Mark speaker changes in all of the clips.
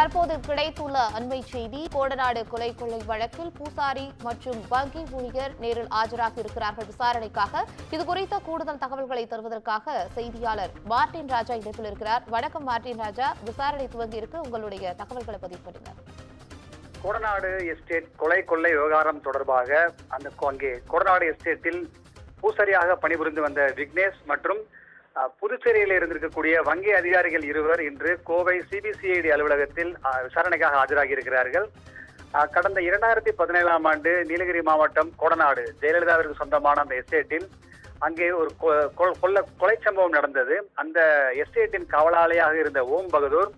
Speaker 1: தற்போது கிடைத்துள்ள அண்மை செய்தி, கோடநாடு கொலை கொள்ளை வழக்கில் பூசாரி மற்றும் வங்கி ஊழியர் நேரில் ஆஜராக இருக்கிறார்கள் விசாரணைக்காக. இதுகுறித்த கூடுதல் தகவல்களை தருவதற்காக செய்தியாளர் மார்ட்டின் ராஜா இணைப்பில் இருக்கிறார். வணக்கம் மார்ட்டின் ராஜா, விசாரணை துவங்கி இருக்கு, உங்களுடைய தகவல்களை பதிவு பண்ணுங்க.
Speaker 2: கோடநாடு எஸ்டேட் கொலை கொள்ளை விவகாரம் தொடர்பாக அங்கே கோடநாடு எஸ்டேட்டில் பூசாரியாக பணிபுரிந்து வந்த விக்னேஷ் மற்றும் புதுச்சேரியில் இருந்திருக்கக்கூடிய வங்கி அதிகாரிகள் இருவர் இன்று கோவை சிபிசிஐடி அலுவலகத்தில் விசாரணைக்காக ஆஜராகி இருக்கிறார்கள். கடந்த 2017ஆம் ஆண்டு நீலகிரி மாவட்டம் கோடநாடு ஜெயலலிதாவிற்கு சொந்தமான அந்த எஸ்டேட்டில் அங்கே ஒரு கொலை சம்பவம் நடந்தது. அந்த எஸ்டேட்டின் காவலாளியாக இருந்த ஓம் பகதூர்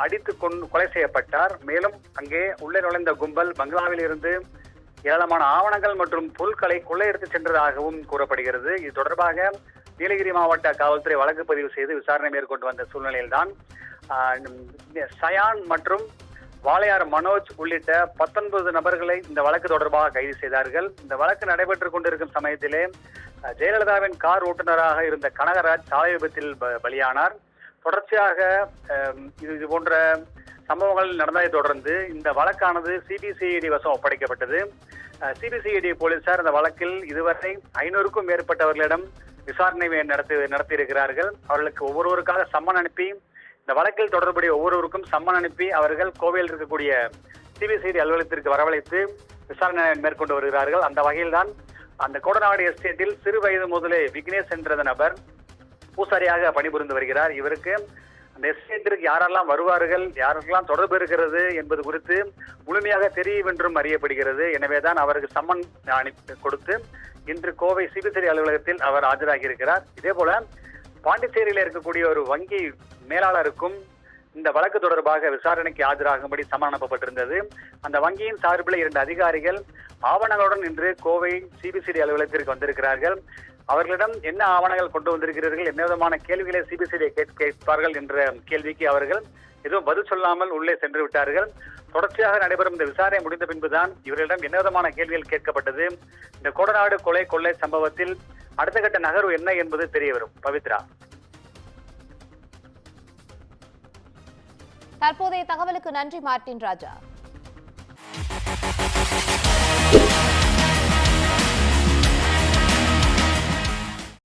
Speaker 2: அடித்து கொலை செய்யப்பட்டார். மேலும் அங்கே உள்ளே நுழைந்த கும்பல் பங்களாவில் இருந்து ஏராளமான ஆவணங்கள் மற்றும் பொருட்களை கொள்ளையடித்து சென்றதாகவும் கூறப்படுகிறது. இது தொடர்பாக நீலகிரி மாவட்ட காவல்துறை வழக்கு பதிவு செய்து விசாரணை மேற்கொண்டு வந்த சூழ்நிலையில்தான் சயான் மற்றும் வாளையார் மனோஜ் உள்ளிட்ட 19 நபர்களை இந்த வழக்கு தொடர்பாக கைது செய்தார்கள். இந்த வழக்கு நடைபெற்றுக் கொண்டிருக்கும் சமயத்திலே ஜெயலலிதாவின் கார் ஓட்டுநராக இருந்த கனகராஜ் சாலை விபத்தில் பலியானார். தொடர்ச்சியாக இது போன்ற சம்பவங்கள் நடந்ததை தொடர்ந்து இந்த வழக்கானது சிபிசிஐடி வசம் ஒப்படைக்கப்பட்டது. சிபிசிஐடி போலீசார் இந்த வழக்கில் இதுவரை 500க்கும் மேற்பட்டவர்களிடம் விசாரணை நடத்தியிருக்கிறார்கள். அவர்களுக்கு ஒவ்வொருவருக்காக சம்மன் அனுப்பி, இந்த வழக்கில் தொடர்புடைய ஒவ்வொருவருக்கும் சம்மன் அனுப்பி அவர்கள் கோவையில் இருக்கக்கூடிய சிபிசிஐடி அலுவலகத்திற்கு வரவழைத்து விசாரணை மேற்கொண்டு வருகிறார்கள். அந்த வகையில்தான் அந்த கோடநாடு எஸ்டேட்டில் சிறு வயது முதலே விக்னேஷ் என்ற நபர் பூசாரியாக பணிபுரிந்து வருகிறார். இவருக்கு அந்த எஸ்டேட்டிற்கு யாரெல்லாம் வருவார்கள், யாரெல்லாம் தொடர்பு இருக்கிறது என்பது குறித்து முழுமையாக தெரியும் என்றும் அறியப்படுகிறது. எனவேதான் அவருக்கு சம்மன் கொடுத்து இன்று கோவை சிபிசிஐடி அலுவலகத்தில் அவர் ஆஜராகி இருக்கிறார். இதே போல பாண்டிச்சேரியில் இருக்கக்கூடிய ஒரு வங்கி மேலாளருக்கும் இந்த வழக்கு தொடர்பாக விசாரணைக்கு ஆஜராகும்படி சம்மன் அனுப்பப்பட்டிருந்தது. அந்த வங்கியின் சார்பில் 2 அதிகாரிகள் ஆவணங்களுடன் இன்று கோவை சிபிசிஐடி அலுவலகத்திற்கு வந்திருக்கிறார்கள். அவர்களிடம் என்ன ஆவணங்கள் கொண்டு வந்திருக்கிறீர்கள், என்ன விதமான கேள்விகளை சிபிசிஐடி கேட்பார்கள் என்ற கேள்விக்கு அவர்கள் எதுவும் பதில் சொல்லாமல் உள்ளே சென்று விட்டார்கள். தொடர்ச்சியாக நடைபெறும் இந்த விசாரணை முடிந்த பின்புதான் இவர்களிடம் என்ன விதமான கேள்விகள் கேட்கப்பட்டது, இந்த கோடநாடு கொலை கொள்ளை சம்பவத்தில் அடுத்த கட்ட நகர்வு என்ன என்பது தெரிய வரும். பவித்ரா,
Speaker 1: தற்போதைய தகவலுக்கு நன்றி மார்ட்டின் ராஜா.